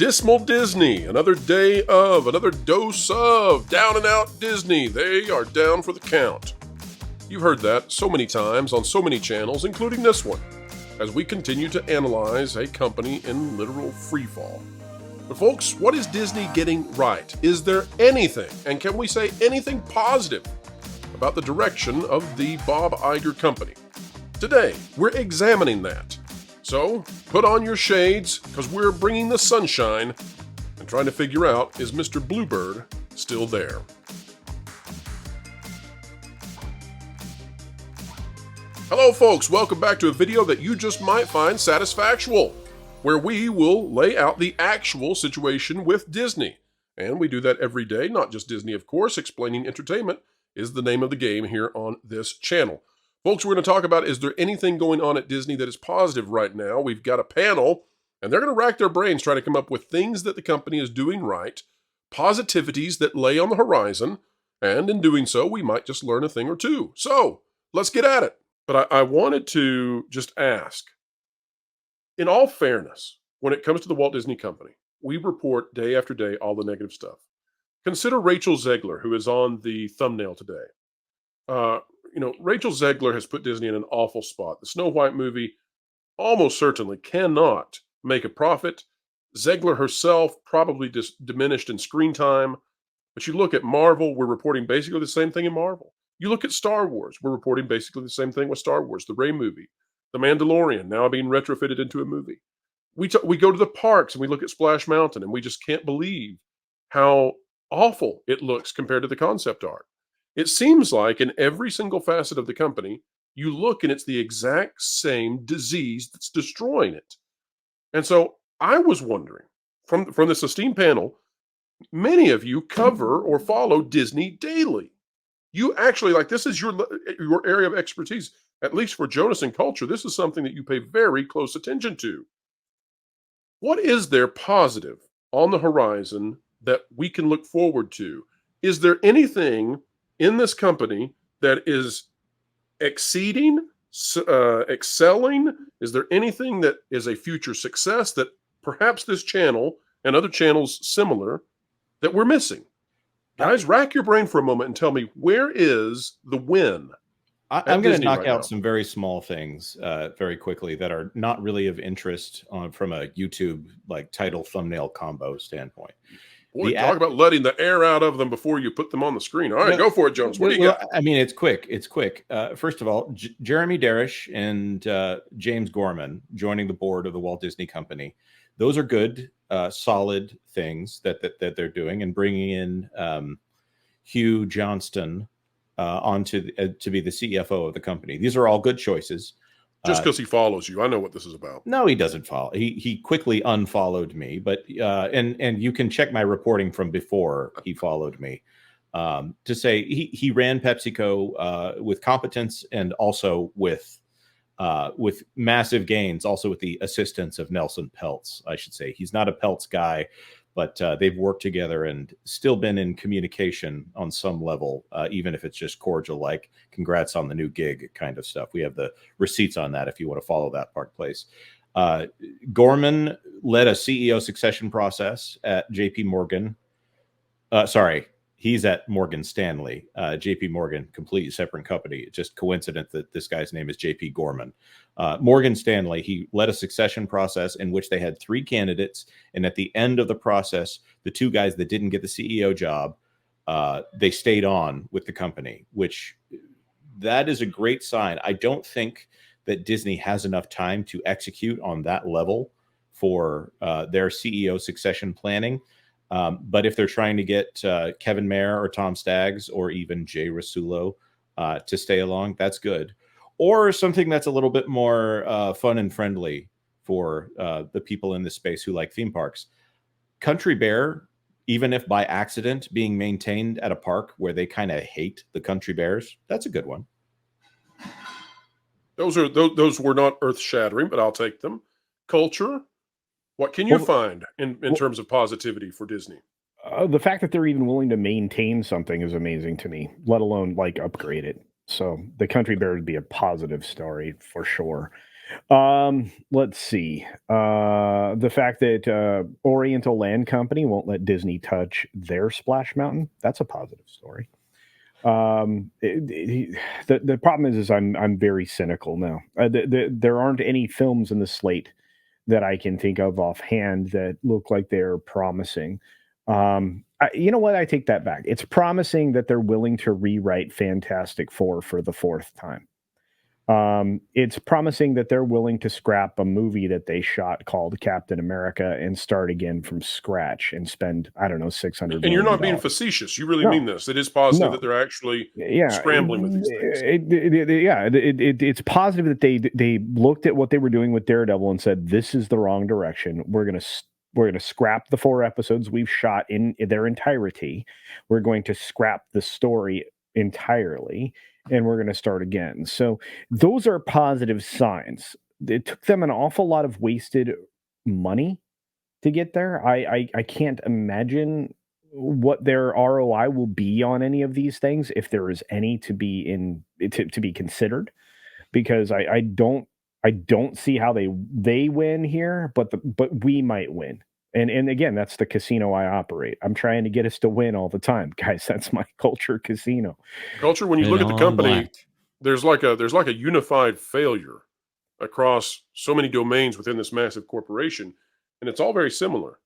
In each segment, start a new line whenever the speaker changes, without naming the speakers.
Dismal Disney, another day of, another dose of down and out Disney. They are down for the count. You've heard that so many times on so many channels, including this one, as we continue to analyze a company in literal freefall. But folks, what is Disney getting right? Is there anything, and can we say anything positive about the direction of the Bob Iger company? Today, we're examining that. So, put on your shades, because we're bringing the sunshine and trying to figure out, is Mr. Bluebird still there? Hello folks, welcome back to a video that you just might find satisfactual, where we will lay out the actual situation with Disney. And we do that every day, not just Disney of course. Explaining entertainment is the name of the game here on this channel. Folks, we're going to talk about, is there anything going on at Disney that is positive right now? We've got a panel, and they're going to rack their brains trying to come up with things that the company is doing right, positivities that lay on the horizon, and in doing so, we might just learn a thing or two. So, let's get at it. But I wanted to just ask, in all fairness, when it comes to the Walt Disney Company, we report day after day all the negative stuff. Consider Rachel Zegler, who is on the thumbnail today. Rachel Zegler has put Disney in an awful spot. The Snow White movie almost certainly cannot make a profit. Zegler herself probably just diminished in screen time. But you look at Marvel, we're reporting basically the same thing in Marvel. You look at Star Wars, we're reporting basically the same thing with Star Wars, the Rey movie, The Mandalorian, now being retrofitted into a movie. We go to the parks and we look at Splash Mountain and we just can't believe how awful it looks compared to the concept art. It seems like in every single facet of the company, you look and it's the exact same disease that's destroying it. And so I was wondering, from this esteemed panel, many of you cover or follow Disney daily. You actually, this is your area of expertise. At least for Jonas and Culture, this is something that you pay very close attention to. What is there positive on the horizon that we can look forward to? Is there anything in this company that is exceeding, excelling? Is there anything that is a future success that perhaps this channel and other channels similar that we're missing? Guys, rack your brain for a moment and tell me, where is the win?
I'm going to knock out some very small things very quickly that are not really of interest from a YouTube title thumbnail combo standpoint.
Boy, talk about letting the air out of them before you put them on the screen. All right, go for it, Jones. What do you got?
I mean, it's quick. It's quick. First of all, Jeremy Darish and James Gorman joining the board of the Walt Disney Company. Those are good, solid things that they're doing, and bringing in Hugh Johnston to be the CFO of the company. These are all good choices.
Just because he follows you, I know what this is about.
No, he doesn't follow. He quickly unfollowed me, but and you can check my reporting from before he followed me to say he ran PepsiCo with competence and also with massive gains, also with the assistance of Nelson Peltz. I should say he's not a Peltz guy, but they've worked together and still been in communication on some level, even if it's just cordial, like congrats on the new gig kind of stuff. We have the receipts on that if you want to follow that part place. Gorman led a CEO succession process at JP Morgan. He's at Morgan Stanley. JP Morgan, completely separate company. It's just coincidence that this guy's name is JP Gorman. Morgan Stanley, he led a succession process in which they had 3 candidates. And at the end of the process, the 2 guys that didn't get the CEO job, they stayed on with the company, which that is a great sign. I don't think that Disney has enough time to execute on that level for their CEO succession planning. But if they're trying to get Kevin Mayer or Tom Staggs or even Jay Rasulo to stay along, that's good. Or something that's a little bit more fun and friendly for the people in this space who like theme parks. Country Bear, even if by accident being maintained at a park where they kind of hate the Country Bears, that's a good one.
Those were not earth-shattering, but I'll take them. Culture. What can you find in terms of positivity for Disney?
The fact that they're even willing to maintain something is amazing to me, let alone upgrade it. So the Country Bear would be a positive story for sure. Let's see. The fact that Oriental Land Company won't let Disney touch their Splash Mountain, that's a positive story. The problem is I'm very cynical now. There aren't any films in the slate that I can think of offhand that look like they're promising. You know what? I take that back. It's promising that they're willing to rewrite Fantastic Four for the fourth time. It's promising that they're willing to scrap a movie that they shot called Captain America and start again from scratch and spend, I don't know, $600
And you're
million.
not being facetious. You really
No.
mean this. It is positive
No.
that they're actually
Yeah,
scrambling with these things.
It's positive that they looked at what they were doing with Daredevil and said, "This is the wrong direction. We're gonna scrap the 4 episodes we've shot in their entirety. We're going to scrap the story entirely, and we're going to start again." So those are positive signs. It took them an awful lot of wasted money to get there. I can't imagine what their ROI will be on any of these things, if there is any to be considered, because I don't see how they win here, but we might win. And again, that's the casino I operate. I'm trying to get us to win all the time, guys. That's my culture casino.
Culture, when you
Put
look
it
at the
all on
company,
black.
there's like a unified failure across so many domains within this massive corporation, and it's all very similar.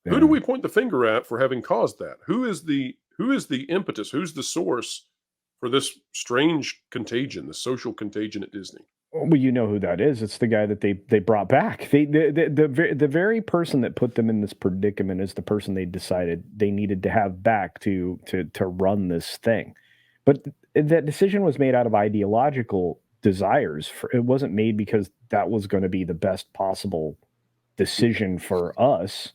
Who do we point the finger at for having caused that? Who is the impetus? Who's the source for this strange contagion, the social contagion at Disney?
Well, you know who that is. It's the guy that they brought back. The very person that put them in this predicament is the person they decided they needed to have back to run this thing. But that decision was made out of ideological desires. It wasn't made because that was going to be the best possible decision for us.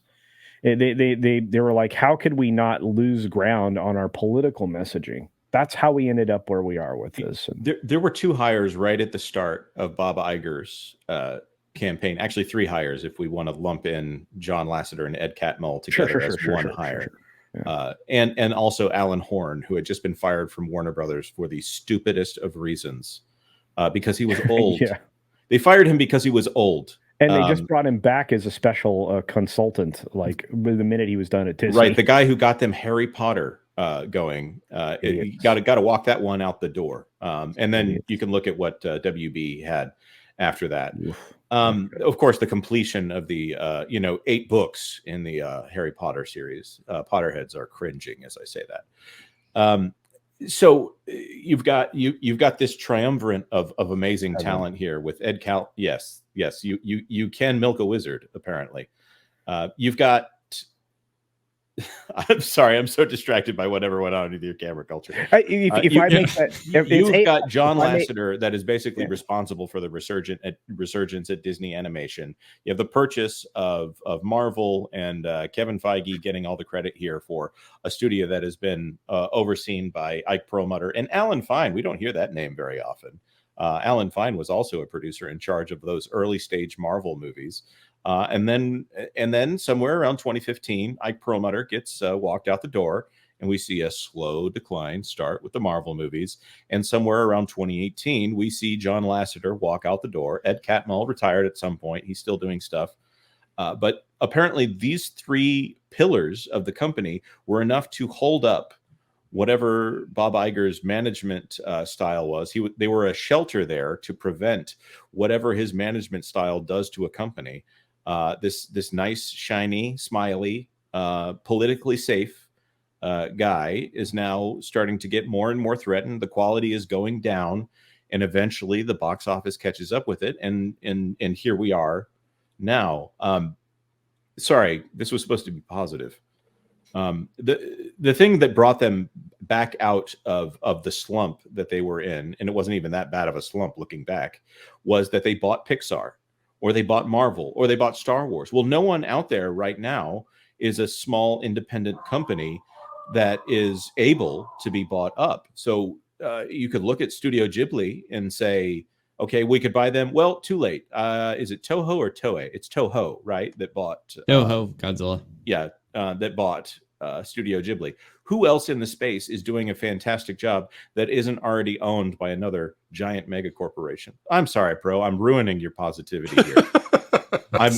They were like, how could we not lose ground on our political messaging? That's how we ended up where we are with this.
There were 2 hires right at the start of Bob Iger's campaign. Actually, 3 hires if we want to lump in John Lasseter and Ed Catmull together as one hire. Yeah. And also Alan Horn, who had just been fired from Warner Brothers for the stupidest of reasons, because he was old.
Yeah.
They fired him because he was old.
And they just brought him back as a special consultant, like the minute he was done at Disney.
Right, the guy who got them Harry Potter going. You got to walk that one out the door. And then you can look at what WB had after that. Of course, the completion of the 8 books in the Harry Potter series. Potterheads are cringing as I say that. So you've got this triumvirate of amazing talent here with Ed Cal. Yes, you can milk a wizard. Apparently, you've got. I'm sorry, I'm so distracted by whatever went on with your camera culture. You've got John Lasseter that is basically responsible for the resurgence at Disney Animation. You have the purchase of Marvel and Kevin Feige getting all the credit here for a studio that has been overseen by Ike Perlmutter and Alan Fine. We don't hear that name very often. Alan Fine was also a producer in charge of those early stage Marvel movies. And then somewhere around 2015, Ike Perlmutter gets walked out the door, and we see a slow decline start with the Marvel movies. And somewhere around 2018, we see John Lasseter walk out the door. Ed Catmull retired at some point. He's still doing stuff. But apparently these 3 pillars of the company were enough to hold up whatever Bob Iger's management style was. They were a shelter there to prevent whatever his management style does to a company. This nice, shiny, smiley, politically safe guy is now starting to get more and more threatened. The quality is going down, and eventually the box office catches up with it. And here we are now. Sorry, this was supposed to be positive. The thing that brought them back out of the slump that they were in, and it wasn't even that bad of a slump looking back, was that they bought Pixar, or they bought Marvel, or they bought Star Wars. Well, no one out there right now is a small independent company that is able to be bought up. So you could look at Studio Ghibli and say, okay, we could buy them. Well, too late. Is it Toho or Toei? It's Toho, right? That bought
Toho, Godzilla.
Yeah, that bought Studio Ghibli. Who else in the space is doing a fantastic job that isn't already owned by another giant mega corporation? I'm sorry, Pro. I'm ruining your positivity here.
I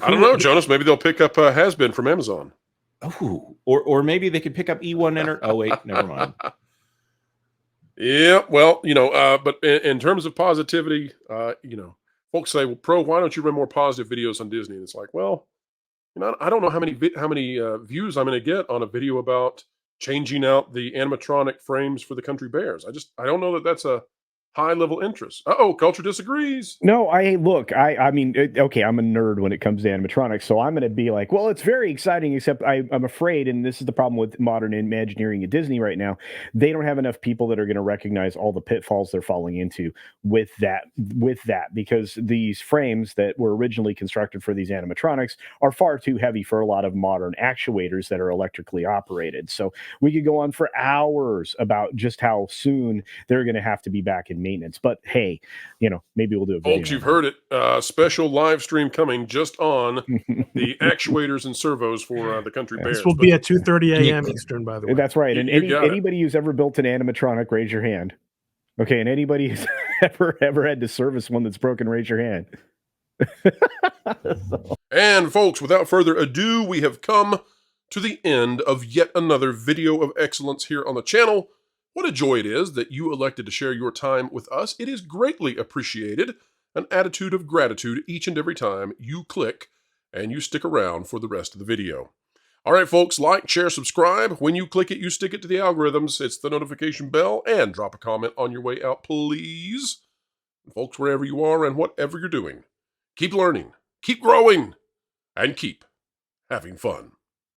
don't know, Jonas. Maybe they'll pick up Has-Been from Amazon.
Oh, or maybe they could pick up E1 Enter. Oh wait, never mind.
Yeah, well, but in terms of positivity, folks say, "Well, Pro, why don't you run more positive videos on Disney?" And it's like, well, I don't know how many views I'm going to get on a video about changing out the animatronic frames for the Country Bears. I don't know that that's a high level interest. Culture disagrees.
No, I mean, okay, I'm a nerd when it comes to animatronics, so I'm going to be like, well, it's very exciting, except I'm afraid, and this is the problem with modern Imagineering at Disney right now, they don't have enough people that are going to recognize all the pitfalls they're falling into with that, because these frames that were originally constructed for these animatronics are far too heavy for a lot of modern actuators that are electrically operated. So we could go on for hours about just how soon they're going to have to be back in maintenance. But hey, maybe we'll do a video.
Folks, you've heard it. Special live stream coming just on the actuators and servos for the Country Bears.
This will be at 2:30 a.m. Eastern, by the way.
That's right. And anybody who's ever built an animatronic, raise your hand. Okay, and anybody who's ever had to service one that's broken, raise your hand.
And folks, without further ado, we have come to the end of yet another video of excellence here on the channel. What a joy it is that you elected to share your time with us. It is greatly appreciated. An attitude of gratitude each and every time you click and you stick around for the rest of the video. All right, folks, like, share, subscribe. When you click it, you stick it to the algorithms. It's the notification bell, and drop a comment on your way out, please. And folks, wherever you are and whatever you're doing, keep learning, keep growing, and keep having fun.